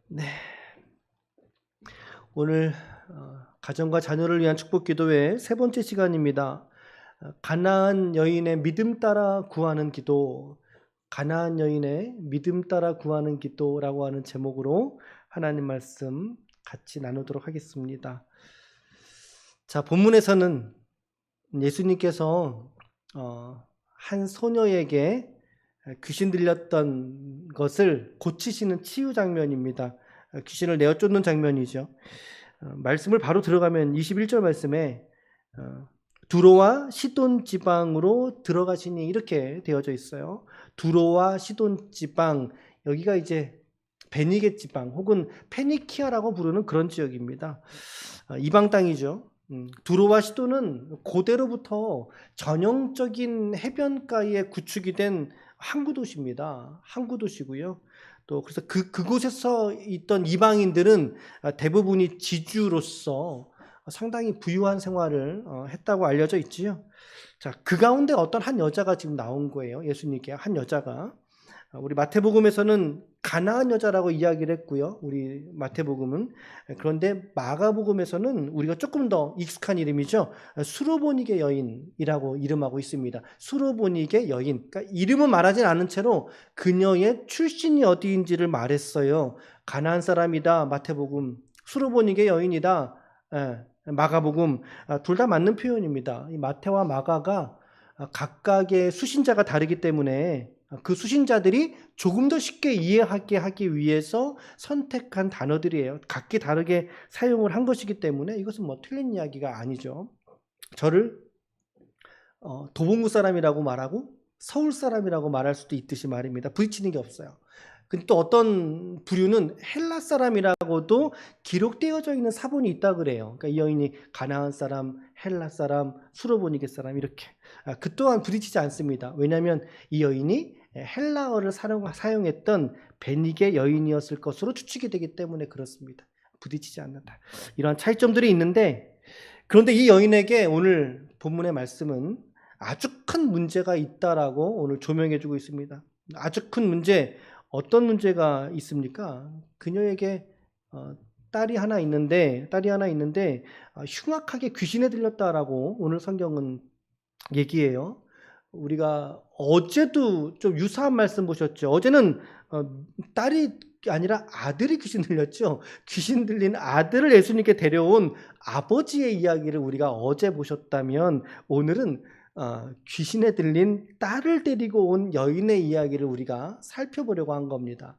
네, 오늘 가정과 자녀를 위한 축복 기도회 세 번째 시간입니다. 가나안 여인의 믿음 따라 구하는 기도, 가나안 여인의 믿음 따라 구하는 기도라고 하는 제목으로 하나님 말씀 같이 나누도록 하겠습니다. 자, 본문에서는 예수님께서 한 소녀에게 귀신 들렸던 것을 고치시는 치유 장면입니다. 귀신을 내어 쫓는 장면이죠. 말씀을 바로 들어가면 21절 말씀에 두로와 시돈 지방으로 들어가시니 이렇게 되어져 있어요. 두로와 시돈 지방, 여기가 이제 베니게 지방 혹은 페니키아라고 부르는 그런 지역입니다. 이방 땅이죠. 두로와 시돈은 고대로부터 전형적인 해변가에 구축이 된 항구 도시입니다. 항구 도시고요. 또 그래서 그곳에서 있던 이방인들은 대부분이 지주로서 상당히 부유한 생활을 했다고 알려져 있지요. 자, 그 가운데 어떤 한 여자가 지금 나온 거예요. 예수님께 한 여자가. 우리 마태복음에서는 가나안 여자라고 이야기를 했고요. 우리 마태복음은. 그런데 마가복음에서는 우리가 조금 더 익숙한 이름이죠. 수로보니게 여인이라고 이름하고 있습니다. 수로보니게 여인. 그러니까 이름은 말하진 않은 채로 그녀의 출신이 어디인지를 말했어요. 가나안 사람이다. 마태복음. 수로보니게 여인이다. 마가복음. 둘 다 맞는 표현입니다. 이 마태와 마가가 각각의 수신자가 다르기 때문에 그 수신자들이 조금 더 쉽게 이해하게 하기 위해서 선택한 단어들이에요. 각기 다르게 사용을 한 것이기 때문에 이것은 뭐 틀린 이야기가 아니죠. 저를 도봉구 사람이라고 말하고 서울 사람이라고 말할 수도 있듯이 말입니다. 부딪히는 게 없어요. 근데 또 어떤 부류는 헬라 사람이라고도 기록되어져 있는 사본이 있다 그래요. 그러니까 이 여인이 가나안 사람, 헬라 사람, 수로보니게 사람 이렇게. 그 또한 부딪히지 않습니다. 왜냐하면 이 여인이 헬라어를 사용했던 베니게 여인이었을 것으로 추측이 되기 때문에 그렇습니다. 부딪히지 않는다. 이러한 차이점들이 있는데, 그런데 이 여인에게 오늘 본문의 말씀은 아주 큰 문제가 있다라고 오늘 조명해주고 있습니다. 아주 큰 문제, 어떤 문제가 있습니까? 그녀에게 딸이 하나 있는데 흉악하게 귀신에 들렸다라고 오늘 성경은 얘기해요. 우리가 어제도 좀 유사한 말씀 보셨죠. 어제는 딸이 아니라 아들이 귀신 들렸죠. 귀신 들린 아들을 예수님께 데려온 아버지의 이야기를 우리가 어제 보셨다면, 오늘은 귀신에 들린 딸을 데리고 온 여인의 이야기를 우리가 살펴보려고 한 겁니다.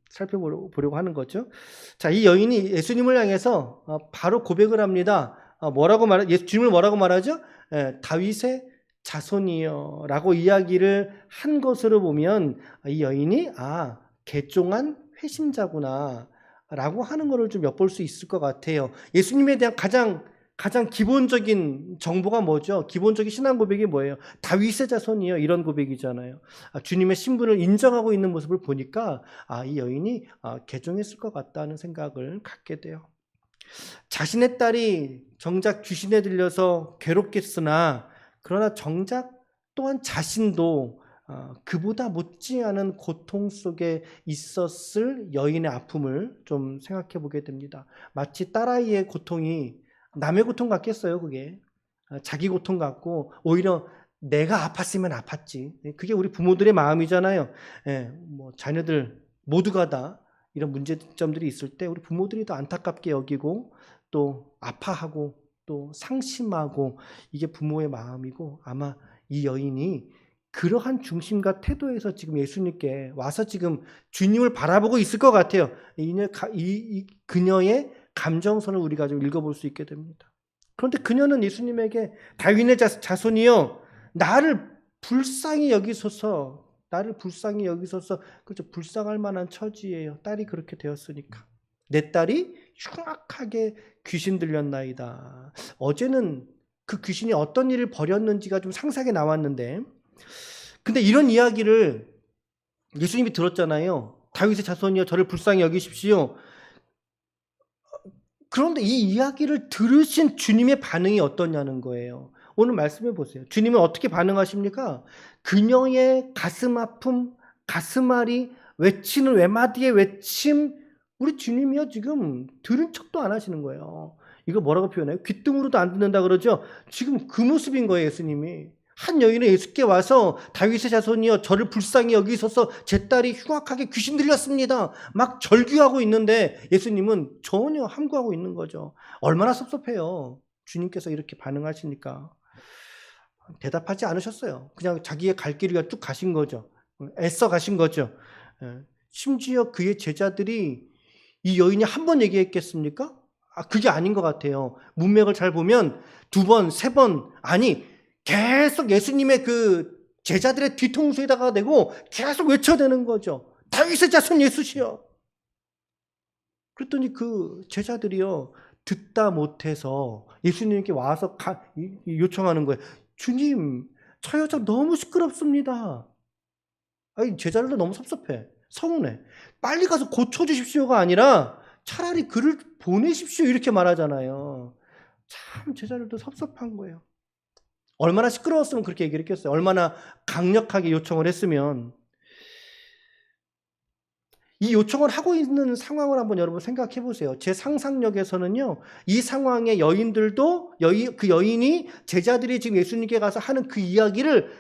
살펴보려고 하는 거죠. 자, 이 여인이 예수님을 향해서 바로 고백을 합니다. 주님을 뭐라고 말하죠? 다윗의 자손이여라고 이야기를 한 것으로 보면 이 여인이 개종한 회심자구나 라고 하는 것을 좀 엿볼 수 있을 것 같아요. 예수님에 대한 가장 기본적인 정보가 뭐죠? 기본적인 신앙 고백이 뭐예요? 다윗의 자손이요, 이런 고백이잖아요. 주님의 신분을 인정하고 있는 모습을 보니까 이 여인이 개종했을 것 같다는 생각을 갖게 돼요. 자신의 딸이 정작 귀신에 들려서 괴롭겠으나, 그러나 정작 또한 자신도 그보다 못지않은 고통 속에 있었을 여인의 아픔을 좀 생각해 보게 됩니다. 마치 딸아이의 고통이 남의 고통 같겠어요. 그게 자기 고통 같고, 오히려 내가 아팠으면 아팠지. 그게 우리 부모들의 마음이잖아요. 뭐 자녀들 모두가 다 이런 문제점들이 있을 때 우리 부모들이 더 안타깝게 여기고 또 아파하고 또 상심하고, 이게 부모의 마음이고, 아마 이 여인이 그러한 중심과 태도에서 지금 예수님께 와서 지금 주님을 바라보고 있을 것 같아요. 그녀의 감정선을 우리가 좀 읽어볼 수 있게 됩니다. 그런데 그녀는 예수님에게 다윗의 자손이여 나를 불쌍히 여기소서. 그렇죠. 불쌍할 만한 처지예요. 딸이 그렇게 되었으니까. 내 딸이 흉악하게 귀신 들렸나이다. 어제는 그 귀신이 어떤 일을 벌였는지가 좀 상세하게 나왔는데, 근데 이런 이야기를 예수님이 들었잖아요. 다윗의 자손이여 저를 불쌍히 여기십시오. 그런데 이 이야기를 들으신 주님의 반응이 어떠냐는 거예요. 오늘 말씀해 보세요. 주님은 어떻게 반응하십니까? 그녀의 가슴 아픔, 가슴앓이, 외치는 외마디의 외침, 우리 주님이요 지금 들은 척도 안 하시는 거예요. 이거 뭐라고 표현해요? 귀등으로도 안 듣는다 그러죠. 지금 그 모습인 거예요. 예수님이. 한 여인은 예수께 와서 다윗의 자손이여 저를 불쌍히 여기소서 제 딸이 흉악하게 귀신 들렸습니다. 막 절규하고 있는데 예수님은 전혀 함구하고 있는 거죠. 얼마나 섭섭해요. 주님께서 이렇게 반응하시니까. 대답하지 않으셨어요. 그냥 자기의 갈 길을 쭉 가신 거죠. 애써 가신 거죠. 심지어 그의 제자들이 이 여인이 한 번 얘기했겠습니까? 그게 아닌 것 같아요. 문맥을 잘 보면 두 번, 세 번, 아니 계속 예수님의 그 제자들의 뒤통수에다가 대고 계속 외쳐대는 거죠. 다윗의 자손 예수시여. 그랬더니 그 제자들이요 듣다 못해서 예수님께 와서 요청하는 거예요. 주님, 저 여자 너무 시끄럽습니다. 아니, 제자들도 너무 섭섭해. 서운해. 빨리 가서 고쳐주십시오가 아니라 차라리 그를 보내십시오 이렇게 말하잖아요. 참 제자들도 섭섭한 거예요. 얼마나 시끄러웠으면 그렇게 얘기를 했겠어요. 얼마나 강력하게 요청을 했으면. 이 요청을 하고 있는 상황을 한번 여러분 생각해 보세요. 제 상상력에서는요, 이 상황의 여인들도 그 여인이 제자들이 지금 예수님께 가서 하는 그 이야기를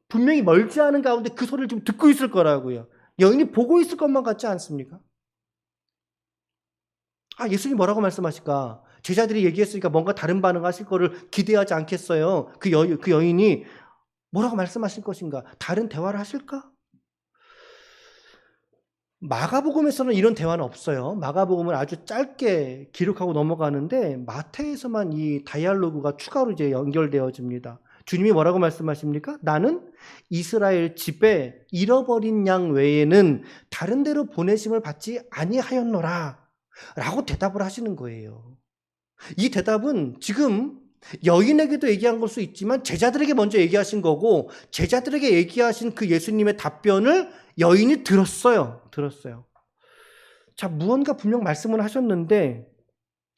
분명히 멀지 않은 가운데 그 소리를 좀 듣고 있을 거라고요. 여인이 보고 있을 것만 같지 않습니까? 예수님 뭐라고 말씀하실까? 제자들이 얘기했으니까 뭔가 다른 반응하실 거를 기대하지 않겠어요? 그 여인이 뭐라고 말씀하실 것인가? 다른 대화를 하실까? 마가복음에서는 이런 대화는 없어요. 마가복음은 아주 짧게 기록하고 넘어가는데 마태에서만 이 다이알로그가 추가로 이제 연결되어집니다. 주님이 뭐라고 말씀하십니까? 나는 이스라엘 집에 잃어버린 양 외에는 다른 데로 보내심을 받지 아니하였노라 라고 대답을 하시는 거예요. 이 대답은 지금 여인에게도 얘기한 걸 수 있지만 제자들에게 먼저 얘기하신 거고 제자들에게 얘기하신 그 예수님의 답변을 여인이 들었어요. 자, 무언가 분명 말씀을 하셨는데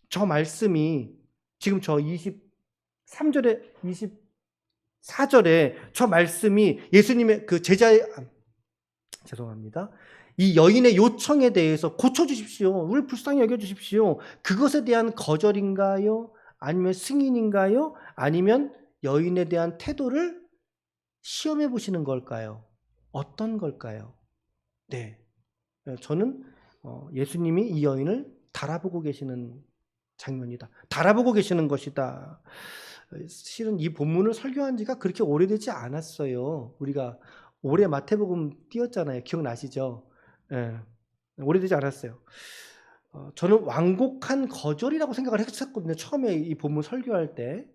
저 말씀이 지금 저 23절에 24절에 저 말씀이 예수님의 그 죄송합니다. 이 여인의 요청에 대해서 고쳐주십시오. 우리 불쌍히 여겨주십시오. 그것에 대한 거절인가요? 아니면 승인인가요? 아니면 여인에 대한 태도를 시험해 보시는 걸까요? 어떤 걸까요? 네, 저는 예수님이 이 여인을 달아보고 계시는 장면이다. 달아보고 계시는 것이다. 실은 이 본문을 설교한 지가 그렇게 오래되지 않았어요. 우리가 올해 마태복음 띄었잖아요. 기억나시죠? 네, 오래되지 않았어요. 저는 완곡한 거절이라고 생각을 했었거든요. 처음에 이 본문 설교할 때.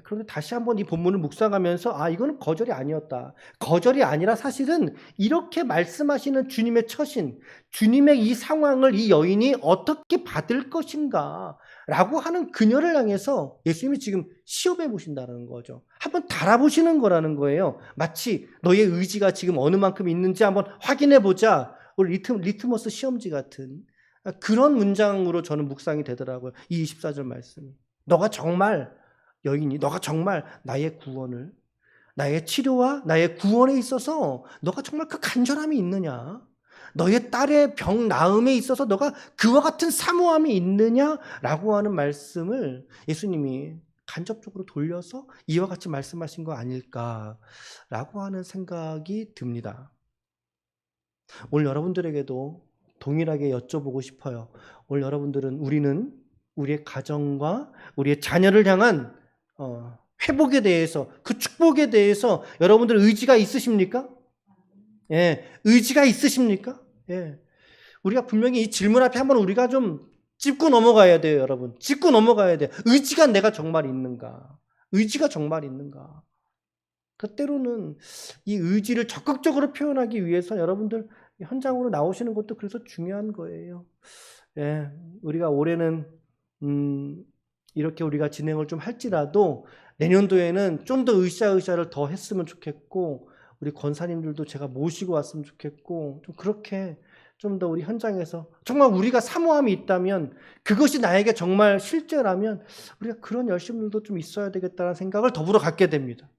그런데 다시 한번 이 본문을 묵상하면서 이거는 거절이 아니었다. 거절이 아니라 사실은 이렇게 말씀하시는 주님의 처신, 주님의 이 상황을 이 여인이 어떻게 받을 것인가 라고 하는 그녀를 향해서 예수님이 지금 시험해 보신다는 거죠. 한번 달아보시는 거라는 거예요. 마치 너의 의지가 지금 어느 만큼 있는지 한번 확인해 보자. 우리 리트머스 시험지 같은 그런 문장으로 저는 묵상이 되더라고요. 이 24절 말씀이. 너가 정말 여인이 너가 정말 나의 구원을 나의 치료와 나의 구원에 있어서 너가 정말 그 간절함이 있느냐? 너의 딸의 병 나음에 있어서 너가 그와 같은 사모함이 있느냐라고 하는 말씀을 예수님이 간접적으로 돌려서 이와 같이 말씀하신 거 아닐까라고 하는 생각이 듭니다. 오늘 여러분들에게도 동일하게 여쭤보고 싶어요. 오늘 우리는 우리의 가정과 우리의 자녀를 향한 회복에 대해서, 그 축복에 대해서 여러분들 의지가 있으십니까? 예, 의지가 있으십니까? 예. 우리가 분명히 이 질문 앞에 한번 우리가 좀 짚고 넘어가야 돼요, 여러분. 짚고 넘어가야 돼요. 의지가 내가 정말 있는가? 의지가 정말 있는가? 그 때로는 이 의지를 적극적으로 표현하기 위해서 여러분들 현장으로 나오시는 것도 그래서 중요한 거예요. 예, 우리가 올해는 이렇게 우리가 진행을 좀 할지라도 내년도에는 좀 더 으쌰으쌰를 더 했으면 좋겠고 우리 권사님들도 제가 모시고 왔으면 좋겠고 좀 그렇게 좀 더 우리 현장에서 정말 우리가 사모함이 있다면 그것이 나에게 정말 실제라면 우리가 그런 열심들도 좀 있어야 되겠다는 생각을 더불어 갖게 됩니다.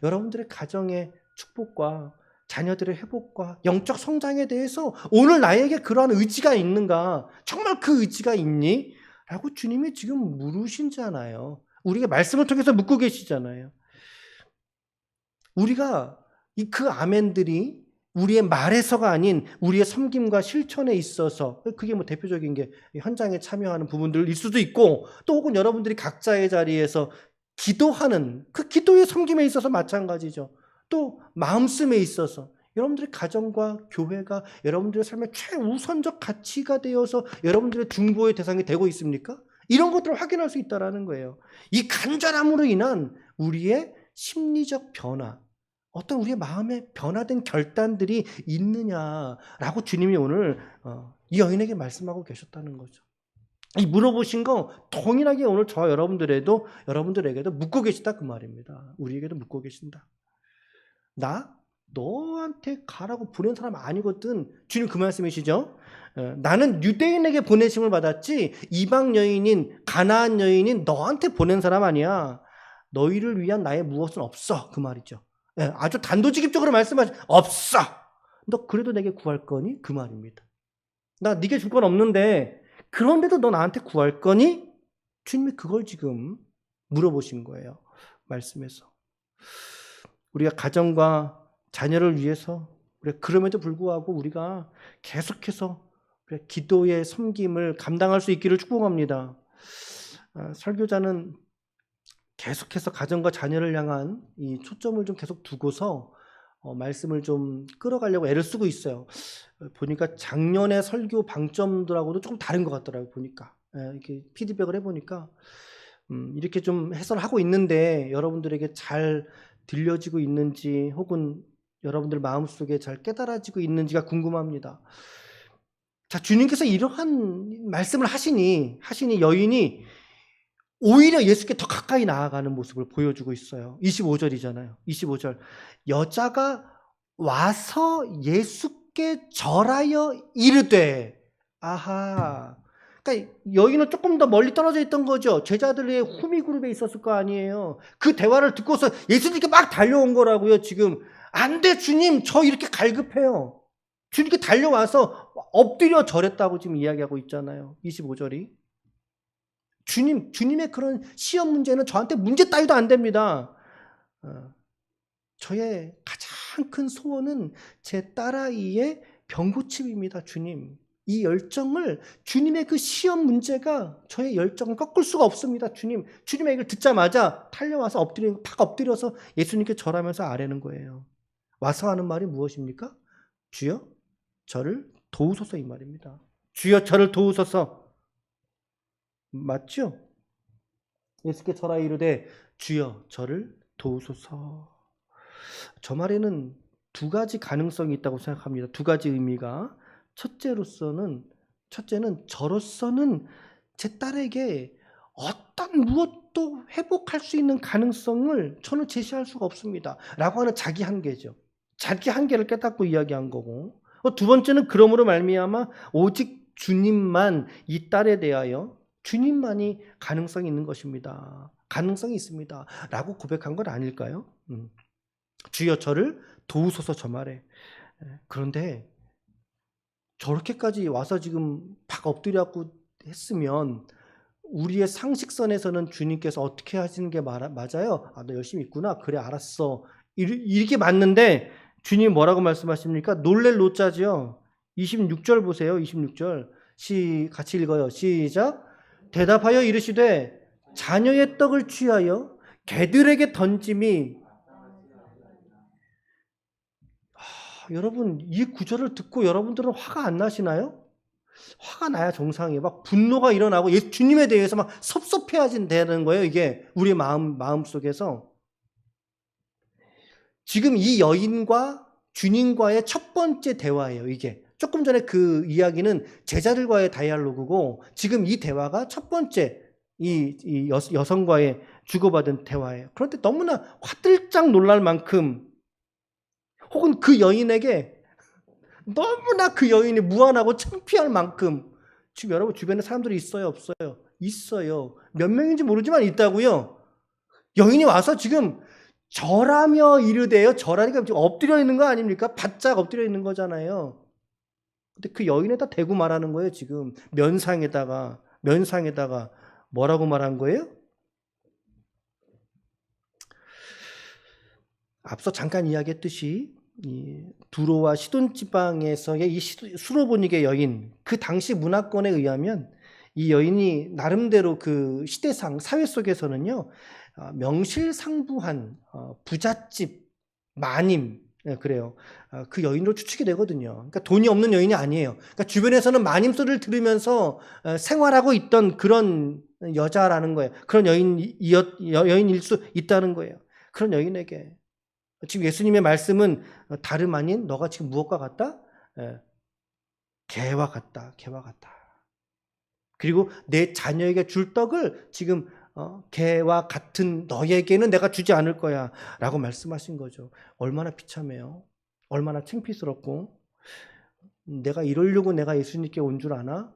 여러분들의 가정의 축복과 자녀들의 회복과 영적 성장에 대해서 오늘 나에게 그러한 의지가 있는가? 정말 그 의지가 있니? 라고 주님이 지금 물으신잖아요. 우리가 말씀을 통해서 묻고 계시잖아요. 우리가 그 아멘들이 우리의 말에서가 아닌 우리의 섬김과 실천에 있어서, 그게 뭐 대표적인 게 현장에 참여하는 부분들일 수도 있고, 또 혹은 여러분들이 각자의 자리에서 기도하는 그 기도의 섬김에 있어서 마찬가지죠. 또 마음씀에 있어서 여러분들의 가정과 교회가 여러분들의 삶의 최우선적 가치가 되어서 여러분들의 중보의 대상이 되고 있습니까? 이런 것들을 확인할 수 있다는 거예요. 이 간절함으로 인한 우리의 심리적 변화, 어떤 우리의 마음에 변화된 결단들이 있느냐라고 주님이 오늘 이 여인에게 말씀하고 계셨다는 거죠. 이 물어보신 거 동일하게 오늘 저와 여러분들에게도 묻고 계시다 그 말입니다. 우리에게도 묻고 계신다. 나 너한테 가라고 보낸 사람 아니거든. 주님 그 말씀이시죠? 나는 유대인에게 보내심을 받았지 이방 여인인 가나안 여인인 너한테 보낸 사람 아니야. 너희를 위한 나의 무엇은 없어. 그 말이죠. 아주 단도직입적으로 말씀하시 없어. 너 그래도 내게 구할 거니? 그 말입니다. 나 네게 줄 건 없는데 그런데도 너 나한테 구할 거니? 주님이 그걸 지금 물어보신 거예요. 말씀에서. 우리가 가정과 자녀를 위해서 우리가 그럼에도 불구하고 우리가 계속해서 우리가 기도의 섬김을 감당할 수 있기를 축복합니다. 설교자는 계속해서 가정과 자녀를 향한 이 초점을 좀 계속 두고서 말씀을 좀 끌어가려고 애를 쓰고 있어요. 보니까 작년의 설교 방점들하고도 조금 다른 것 같더라고요. 보니까 이렇게 피드백을 해보니까 이렇게 좀 해설하고 있는데 여러분들에게 잘 들려지고 있는지 혹은 여러분들 마음속에 잘 깨달아지고 있는지가 궁금합니다. 자, 주님께서 이러한 말씀을 하시니 여인이 오히려 예수께 더 가까이 나아가는 모습을 보여주고 있어요. 25절이잖아요. 25절. 여자가 와서 예수께 절하여 이르되. 아하. 그러니까 여인은 조금 더 멀리 떨어져 있던 거죠. 제자들의 후미 그룹에 있었을 거 아니에요. 그 대화를 듣고서 예수님께 막 달려온 거라고요. 지금 안 돼 주님, 저 이렇게 갈급해요. 주님께 달려와서 엎드려 절했다고 지금 이야기하고 있잖아요. 25절이. 주님의 그런 시험 문제는 저한테 문제 따위도 안 됩니다. 저의 가장 큰 소원은 제 딸아이의 병고침입니다. 주님. 이 열정을, 주님의 그 시험 문제가 저의 열정을 꺾을 수가 없습니다. 주님. 주님의 얘기를 듣자마자 달려와서 팍 엎드려서 예수님께 절하면서 아뢰는 거예요. 와서 하는 말이 무엇입니까? 주여 저를 도우소서, 이 말입니다. 주여 저를 도우소서. 맞죠? 예수께 절하여 이르되 주여 저를 도우소서. 저 말에는 두 가지 가능성이 있다고 생각합니다. 두 가지 의미가. 첫째는 저로서는 제 딸에게 어떤 무엇도 회복할 수 있는 가능성을 저는 제시할 수가 없습니다. 라고 하는 자기 한계죠. 자기 한계를 깨닫고 이야기한 거고. 두 번째는 그러므로 말미암아 오직 주님만 이 딸에 대하여 주님만이 가능성이 있는 것입니다. 가능성이 있습니다. 라고 고백한 건 아닐까요? 주여 저를 도우소서, 저 말에. 그런데 저렇게까지 와서 지금 팍 엎드려갖고 했으면 우리의 상식선에서는 주님께서 어떻게 하시는 게 맞아요? 아, 너 열심히 있구나. 그래, 알았어. 이렇게 맞는데 주님 뭐라고 말씀하십니까? 놀랄 노자죠. 26절 보세요. 26절. 같이 읽어요. 시작. 대답하여 이르시되 자녀의 떡을 취하여 개들에게 던짐이. 여러분, 이 구절을 듣고 여러분들은 화가 안 나시나요? 화가 나야 정상이에요. 막 분노가 일어나고 주님에 대해서 막 섭섭해하진다는 거예요. 이게 우리의 마음 속에서. 지금 이 여인과 주님과의 첫 번째 대화예요. 이게 조금 전에 그 이야기는 제자들과의 다이알로그고 지금 이 대화가 첫 번째 이 여성과의 주고받은 대화예요. 그런데 너무나 화들짝 놀랄 만큼, 혹은 그 여인에게 너무나 그 여인이 무안하고 창피할 만큼, 지금 여러분 주변에 사람들이 있어요, 없어요? 있어요. 몇 명인지 모르지만 있다고요. 여인이 와서 지금 절하며 이르되요. 절하니까 지금 엎드려 있는 거 아닙니까? 바짝 엎드려 있는 거잖아요. 근데 그 여인에다 대고 말하는 거예요, 지금. 면상에다가 뭐라고 말한 거예요? 앞서 잠깐 이야기했듯이 이 두로와 시돈 지방에서의 이 수로보니게 여인, 그 당시 문화권에 의하면 이 여인이 나름대로 그 시대상 사회 속에서는요, 명실상부한 부잣집 마님, 그래요. 그 여인으로 추측이 되거든요. 그러니까 돈이 없는 여인이 아니에요. 그러니까 주변에서는 마님 소리를 들으면서 생활하고 있던 그런 여자라는 거예요. 그런 여인일 수 있다는 거예요. 그런 여인에게 지금 예수님의 말씀은 다름 아닌 너가 지금 무엇과 같다? 개와 같다. 개와 같다. 그리고 내 자녀에게 줄 떡을 지금 개와 같은 너에게는 내가 주지 않을 거야 라고 말씀하신 거죠. 얼마나 비참해요. 얼마나 창피스럽고, 내가 이러려고 내가 예수님께 온 줄 아나?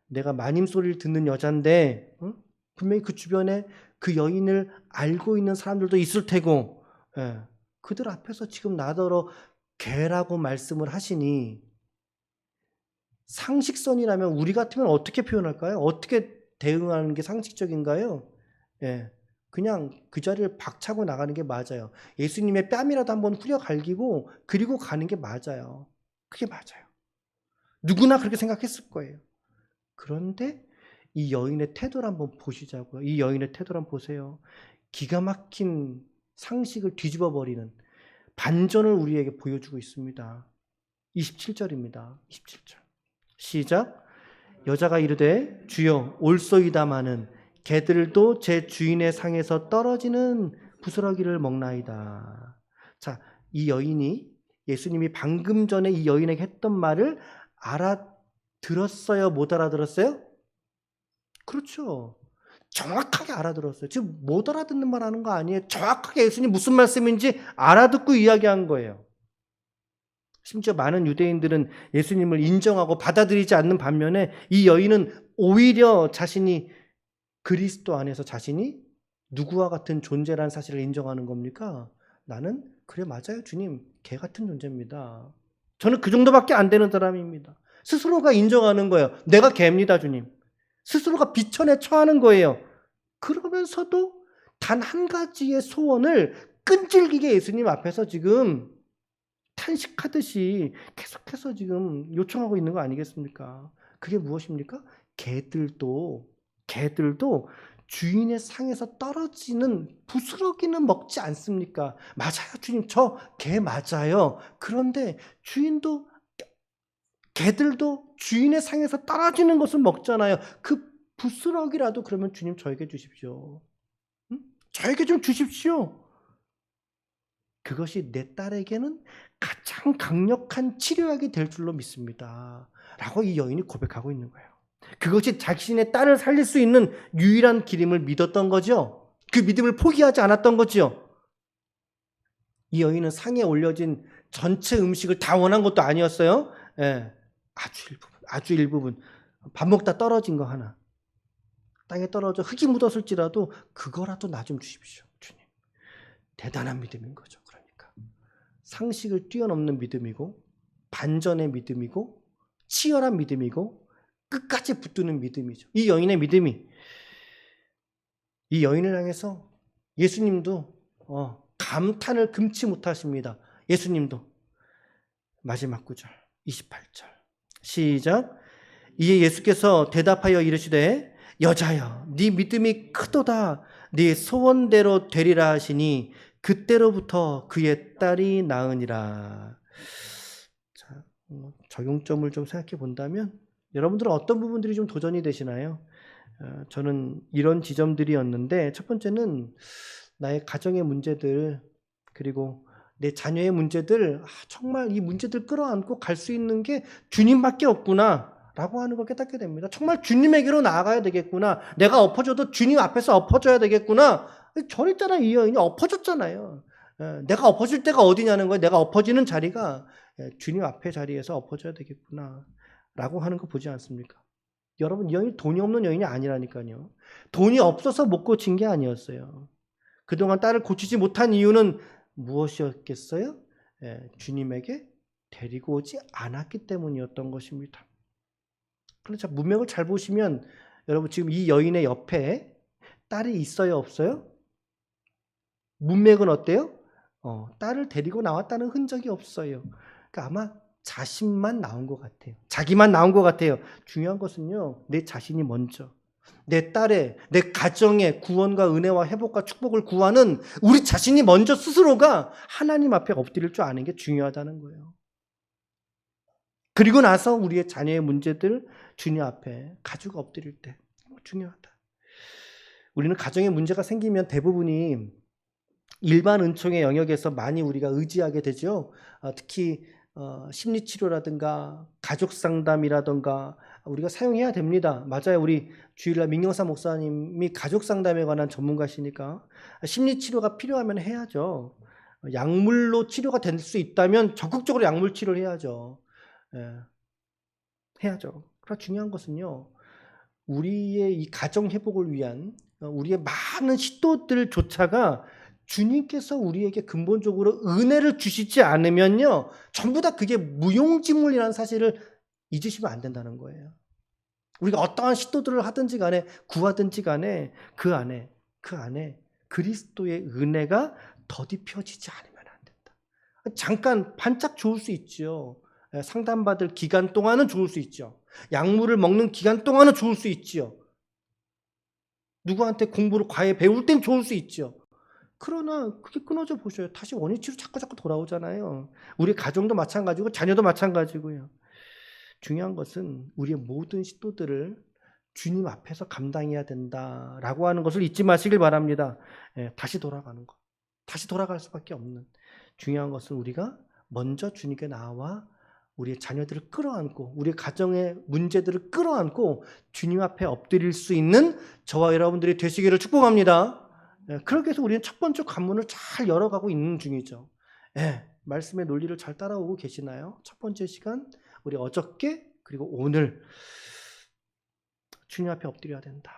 내가 마님 소리를 듣는 여잔데 분명히 그 주변에 그 여인을 알고 있는 사람들도 있을 테고, 그들 앞에서 지금 나더러 개라고 말씀을 하시니, 상식선이라면 우리 같으면 어떻게 표현할까요? 어떻게 대응하는 게 상식적인가요? 그냥 그 자리를 박차고 나가는 게 맞아요. 예수님의 뺨이라도 한번 후려갈기고 그리고 가는 게 맞아요. 그게 맞아요. 누구나 그렇게 생각했을 거예요. 그런데 이 여인의 태도를 한번 보시자고요. 이 여인의 태도를 한번 보세요. 기가 막힌 상식을 뒤집어 버리는 반전을 우리에게 보여주고 있습니다. 27절입니다. 27절. 시작. 여자가 이르되 주여 올소이다마는 개들도 제 주인의 상에서 떨어지는 부스러기를 먹나이다. 자, 이 여인이 예수님이 방금 전에 이 여인에게 했던 말을 알아들었어요? 못 알아들었어요? 그렇죠. 정확하게 알아들었어요. 지금 못 알아듣는 말 하는 거 아니에요. 정확하게 예수님 무슨 말씀인지 알아듣고 이야기한 거예요. 심지어 많은 유대인들은 예수님을 인정하고 받아들이지 않는 반면에 이 여인은 오히려 자신이 그리스도 안에서 자신이 누구와 같은 존재라는 사실을 인정하는 겁니까? 나는 그래 맞아요 주님, 개 같은 존재입니다. 저는 그 정도밖에 안 되는 사람입니다. 스스로가 인정하는 거예요. 내가 개입니다 주님. 스스로가 비천에 처하는 거예요. 그러면서도 단 한 가지의 소원을 끈질기게 예수님 앞에서 지금 탄식하듯이 계속해서 지금 요청하고 있는 거 아니겠습니까? 그게 무엇입니까? 개들도 주인의 상에서 떨어지는 부스러기는 먹지 않습니까? 맞아요 주님, 저 개 맞아요. 그런데 개들도 주인의 상에서 떨어지는 것을 먹잖아요. 그 부스러기라도 그러면 주님 저에게 주십시오. 응? 저에게 좀 주십시오. 그것이 내 딸에게는 가장 강력한 치료약이 될 줄로 믿습니다. 라고 이 여인이 고백하고 있는 거예요. 그것이 자신의 딸을 살릴 수 있는 유일한 길임을 믿었던 거죠. 그 믿음을 포기하지 않았던 거죠. 이 여인은 상에 올려진 전체 음식을 다 원한 것도 아니었어요. 아주 일부분. 밥 먹다 떨어진 거 하나. 땅에 떨어져 흙이 묻었을지라도 그거라도 나 좀 주십시오. 주님. 대단한 믿음인 거죠. 그러니까 상식을 뛰어넘는 믿음이고, 반전의 믿음이고, 치열한 믿음이고, 끝까지 붙드는 믿음이죠. 이 여인의 믿음이, 이 여인을 향해서 예수님도 감탄을 금치 못하십니다. 예수님도. 마지막 구절 28절 시작. 이에 예수께서 대답하여 이르시되 여자여 네 믿음이 크도다. 네 소원대로 되리라 하시니 그때로부터 그의 딸이 나으니라. 자, 적용점을 좀 생각해 본다면 여러분들은 어떤 부분들이 좀 도전이 되시나요? 저는 이런 지점들이었는데, 첫 번째는 나의 가정의 문제들, 그리고 내 자녀의 문제들, 정말 이 문제들 끌어안고 갈 수 있는 게 주님밖에 없구나 라고 하는 걸 깨닫게 됩니다. 정말 주님에게로 나아가야 되겠구나. 내가 엎어져도 주님 앞에서 엎어져야 되겠구나. 저랬잖아, 이 여인이 엎어졌잖아요. 내가 엎어질 때가 어디냐는 거예요. 내가 엎어지는 자리가 주님 앞의 자리에서 엎어져야 되겠구나 라고 하는 거 보지 않습니까? 여러분, 이 여인이 돈이 없는 여인이 아니라니까요. 돈이 없어서 못 고친 게 아니었어요. 그동안 딸을 고치지 못한 이유는 무엇이었겠어요? 주님에게 데리고 오지 않았기 때문이었던 것입니다. 그런데 문맥을 잘 보시면 여러분 지금 이 여인의 옆에 딸이 있어요, 없어요? 문맥은 어때요? 딸을 데리고 나왔다는 흔적이 없어요. 그러니까 아마 자신만 나온 것 같아요. 자기만 나온 것 같아요. 중요한 것은요, 내 자신이 먼저. 내 딸의, 내 가정의 구원과 은혜와 회복과 축복을 구하는 우리 자신이 먼저 스스로가 하나님 앞에 엎드릴 줄 아는 게 중요하다는 거예요. 그리고 나서 우리의 자녀의 문제들 주님 앞에 가지고 엎드릴 때 중요하다. 우리는 가정에 문제가 생기면 대부분이 일반 은총의 영역에서 많이 우리가 의지하게 되죠. 특히 심리치료라든가 가족상담이라든가 우리가 사용해야 됩니다. 맞아요. 우리 주일날 민경사 목사님이 가족상담에 관한 전문가시니까 심리치료가 필요하면 해야죠. 약물로 치료가 될 수 있다면 적극적으로 약물 치료를 해야죠. 해야죠. 그러나 중요한 것은요, 우리의 이 가정 회복을 위한 우리의 많은 시도들조차가 주님께서 우리에게 근본적으로 은혜를 주시지 않으면요, 전부 다 그게 무용지물이라는 사실을 잊으시면 안 된다는 거예요. 우리가 어떠한 시도들을 하든지 간에 구하든지 간에 그 안에 그리스도의 은혜가 더딥혀지지 않으면 안 된다. 잠깐 반짝 좋을 수 있죠. 상담받을 기간 동안은 좋을 수 있죠. 약물을 먹는 기간 동안은 좋을 수 있지요. 누구한테 공부를 과외 배울 땐 좋을 수 있죠. 그러나 그게 끊어져 보셔요. 다시 원위치로 자꾸 돌아오잖아요. 우리 가정도 마찬가지고 자녀도 마찬가지고요. 중요한 것은 우리의 모든 시도들을 주님 앞에서 감당해야 된다라고 하는 것을 잊지 마시길 바랍니다. 다시 돌아가는 것. 다시 돌아갈 수밖에 없는. 중요한 것은 우리가 먼저 주님께 나와 우리의 자녀들을 끌어안고 우리의 가정의 문제들을 끌어안고 주님 앞에 엎드릴 수 있는 저와 여러분들이 되시기를 축복합니다. 그렇게 해서 우리는 첫 번째 관문을 잘 열어가고 있는 중이죠. 말씀의 논리를 잘 따라오고 계시나요? 첫 번째 시간 우리 어저께 그리고 오늘 주님 앞에 엎드려야 된다.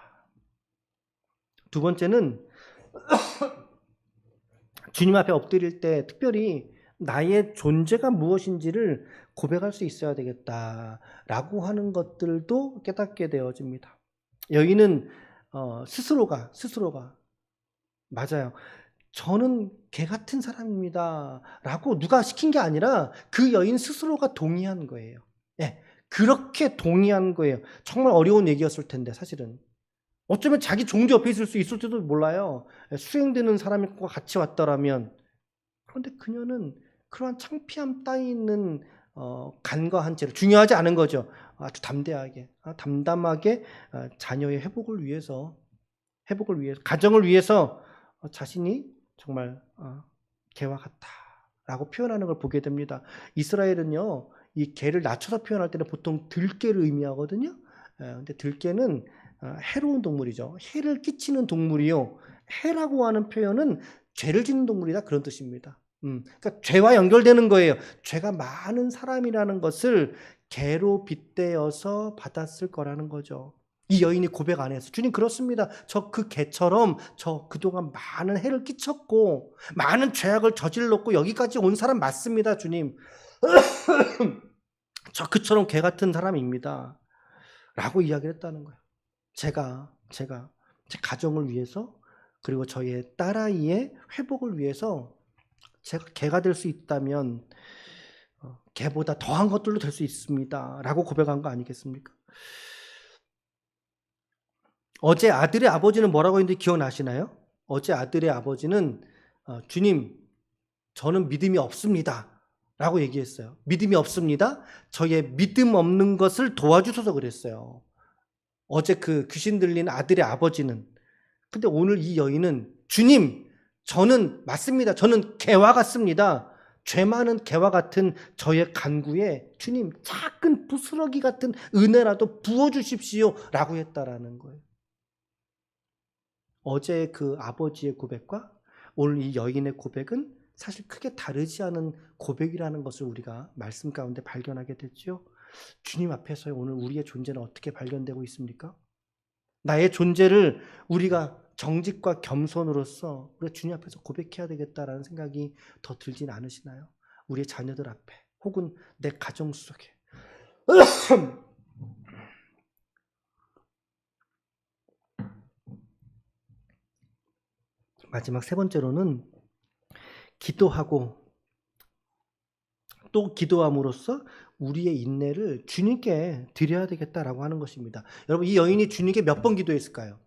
두 번째는 주님 앞에 엎드릴 때 특별히 나의 존재가 무엇인지를 고백할 수 있어야 되겠다라고 하는 것들도 깨닫게 되어집니다. 여기는 스스로가 맞아요. 저는 개 같은 사람입니다 라고 누가 시킨 게 아니라 그 여인 스스로가 동의한 거예요. 그렇게 동의한 거예요. 정말 어려운 얘기였을 텐데 사실은 어쩌면 자기 종주 옆에 있을지도 몰라요. 수행되는 사람과 같이 왔더라면. 그런데 그녀는 그러한 창피함 따위는 간과한 채로 중요하지 않은 거죠. 아주 담담하게 자녀의 회복을 위해서 가정을 위해서 자신이 정말 개와 같다라고 표현하는 걸 보게 됩니다. 이스라엘은요, 이 개를 낮춰서 표현할 때는 보통 들개를 의미하거든요. 근데 들개는 해로운 동물이죠. 해를 끼치는 동물이요. 해라고 하는 표현은 죄를 짓는 동물이다 그런 뜻입니다. 그러니까 죄와 연결되는 거예요. 죄가 많은 사람이라는 것을 개로 빗대어서 받았을 거라는 거죠. 이 여인이 고백 안 했어. 주님 그렇습니다. 저 그 개처럼 저 그동안 많은 해를 끼쳤고 많은 죄악을 저질렀고 여기까지 온 사람 맞습니다. 주님. 저 그처럼 개 같은 사람입니다. 라고 이야기를 했다는 거예요. 제가 제 가정을 위해서 그리고 저희의 딸아이의 회복을 위해서 제가 개가 될 수 있다면 개보다 더한 것들도 될 수 있습니다. 라고 고백한 거 아니겠습니까? 어제 아들의 아버지는 뭐라고 했는지 기억나시나요? 어제 아들의 아버지는 주님, 저는 믿음이 없습니다. 라고 얘기했어요. 믿음이 없습니다. 저의 믿음 없는 것을 도와주셔서 그랬어요. 어제 그 귀신 들린 아들의 아버지는. 근데 오늘 이 여인은 주님, 저는 맞습니다. 저는 개와 같습니다. 죄 많은 개와 같은 저의 간구에 주님 작은 부스러기 같은 은혜라도 부어주십시오 라고 했다라는 거예요. 어제 그 아버지의 고백과 오늘 이 여인의 고백은 사실 크게 다르지 않은 고백이라는 것을 우리가 말씀 가운데 발견하게 됐죠. 주님 앞에서의 오늘 우리의 존재는 어떻게 발견되고 있습니까? 나의 존재를 우리가 정직과 겸손으로서 우리가 주님 앞에서 고백해야 되겠다라는 생각이 더 들진 않으시나요? 우리의 자녀들 앞에 혹은 내 가정 속에. 마지막 세 번째로는 기도하고 또 기도함으로써 우리의 인내를 주님께 드려야 되겠다라고 하는 것입니다. 여러분, 이 여인이 주님께 몇 번 기도했을까요?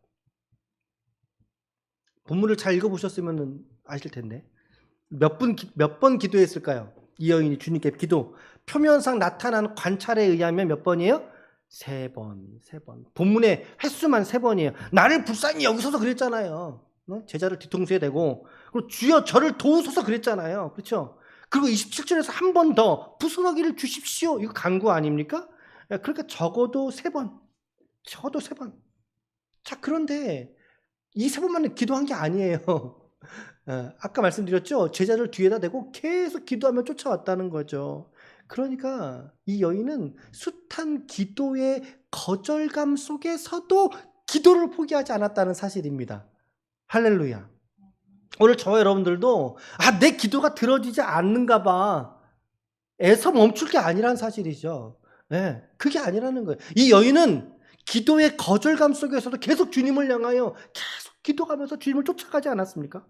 본문을 잘 읽어보셨으면 아실 텐데 몇 번 기도했을까요? 이 여인이 주님께 기도, 표면상 나타나는 관찰에 의하면 몇 번이에요? 3번. 본문의 횟수만 3번이에요. 나를 불쌍히 여기소서 그랬잖아요. 제자를 뒤통수에 대고, 그리고 주여 저를 도우소서 그랬잖아요. 그렇죠? 그리고 27절에서 한 번 더 부스러기를 주십시오. 이거 간구 아닙니까? 그러니까 적어도 3번. 자, 그런데 이 3번만은 기도한 게 아니에요. 아까 말씀드렸죠? 제자를 뒤에다 대고 계속 기도하며 쫓아왔다는 거죠. 그러니까 이 여인은 숱한 기도의 거절감 속에서도 기도를 포기하지 않았다는 사실입니다. 할렐루야. 오늘 저와 여러분들도 내 기도가 들어지지 않는가 봐 에서 멈출 게 아니란 사실이죠. 네, 그게 아니라는 거예요. 이 여인은 기도의 거절감 속에서도 계속 주님을 향하여 계속 기도하면서 주님을 쫓아가지 않았습니까?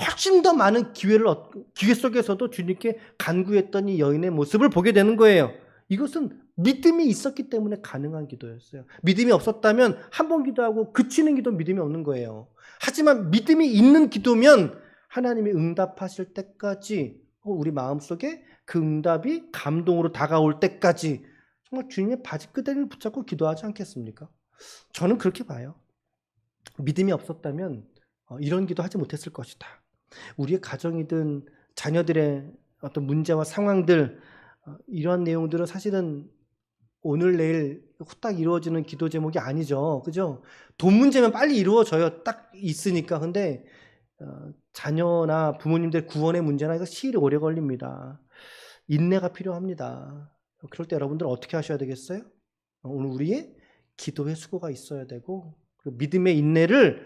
훨씬 더 많은 기회 속에서도 주님께 간구했던 이 여인의 모습을 보게 되는 거예요. 이것은 믿음이 있었기 때문에 가능한 기도였어요. 믿음이 없었다면 한 번 기도하고 그치는 기도 믿음이 없는 거예요. 하지만 믿음이 있는 기도면 하나님이 응답하실 때까지 우리 마음속에 그 응답이 감동으로 다가올 때까지 정말 주님의 바지끄대를 붙잡고 기도하지 않겠습니까? 저는 그렇게 봐요. 믿음이 없었다면 이런 기도하지 못했을 것이다. 우리의 가정이든 자녀들의 어떤 문제와 상황들, 이러한 내용들은 사실은 오늘 내일 후딱 이루어지는 기도 제목이 아니죠. 그죠? 돈 문제면 빨리 이루어져요. 딱 있으니까. 근데 자녀나 부모님들 구원의 문제나 이거 시일이 오래 걸립니다. 인내가 필요합니다. 그럴 때 여러분들 어떻게 하셔야 되겠어요? 오늘 우리의 기도의 수고가 있어야 되고 믿음의 인내를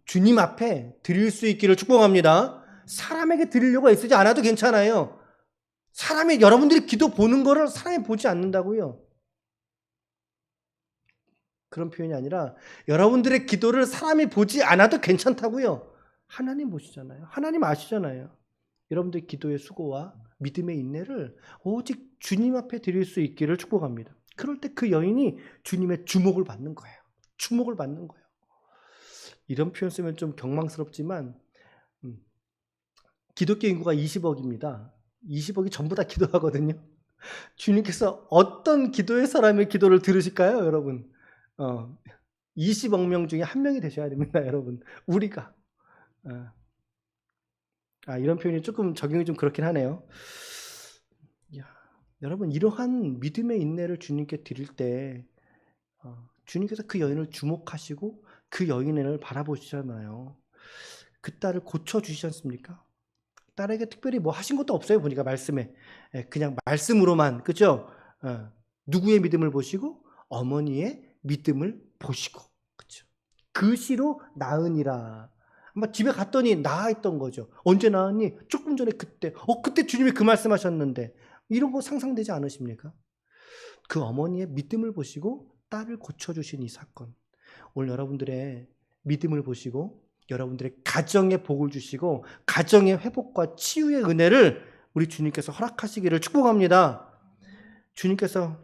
주님 앞에 드릴 수 있기를 축복합니다. 사람에게 드리려고 애쓰지 않아도 괜찮아요. 여러분들이 기도 보는 거를 사람이 보지 않는다고요. 그런 표현이 아니라 여러분들의 기도를 사람이 보지 않아도 괜찮다고요. 하나님 보시잖아요. 하나님 아시잖아요. 여러분들의 기도의 수고와 믿음의 인내를 오직 주님 앞에 드릴 수 있기를 축복합니다. 그럴 때 그 여인이 주님의 주목을 받는 거예요. 주목을 받는 거예요. 이런 표현 쓰면 좀 경망스럽지만 기독교 인구가 20억입니다. 20억이 전부 다 기도하거든요. 주님께서 어떤 기도의 사람의 기도를 들으실까요, 여러분? 20억 명 중에 한 명이 되셔야 됩니다, 여러분. 우리가. 이런 표현이 조금 적용이 좀 그렇긴 하네요. 여러분, 이러한 믿음의 인내를 주님께 드릴 때 주님께서 그 여인을 주목하시고 그 여인을 바라보시잖아요. 그 딸을 고쳐주시지 않습니까? 딸에게 특별히 뭐 하신 것도 없어요. 보니까 말씀에. 그냥 말씀으로만, 그죠? 누구의 믿음을 보시고? 어머니의 믿음을 보시고. 그죠? 그 시로 나으니라. 아마 집에 갔더니 나아있던 거죠. 언제 나았니? 조금 전에 그때. 그때 주님이 그 말씀하셨는데. 이런 거 상상되지 않으십니까? 그 어머니의 믿음을 보시고 딸을 고쳐주신 이 사건. 오늘 여러분들의 믿음을 보시고 여러분들의 가정에 복을 주시고 가정의 회복과 치유의 은혜를 우리 주님께서 허락하시기를 축복합니다. 주님께서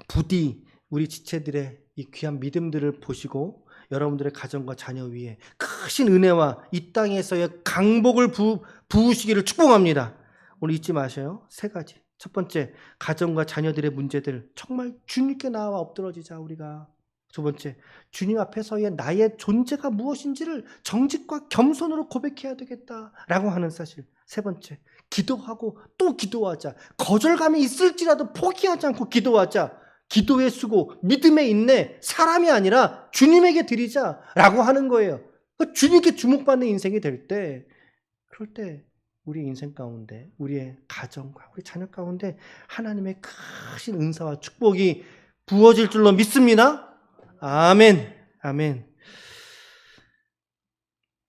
부디 우리 지체들의 이 귀한 믿음들을 보시고 여러분들의 가정과 자녀 위에 크신 은혜와 이 땅에서의 강복을 부으시기를 축복합니다. 오늘 잊지 마셔요. 3가지. 첫 번째, 가정과 자녀들의 문제들 정말 주님께 나와 엎드러지자 우리가. 두 번째, 주님 앞에서의 나의 존재가 무엇인지를 정직과 겸손으로 고백해야 되겠다라고 하는 사실. 세 번째, 기도하고 또 기도하자. 거절감이 있을지라도 포기하지 않고 기도하자. 기도의 수고, 믿음의 인내, 사람이 아니라 주님에게 드리자라고 하는 거예요. 주님께 주목받는 인생이 될 때, 그럴 때 우리 인생 가운데, 우리의 가정과 우리 자녀 가운데 하나님의 크신 은사와 축복이 부어질 줄로 믿습니다. 아멘. 아멘.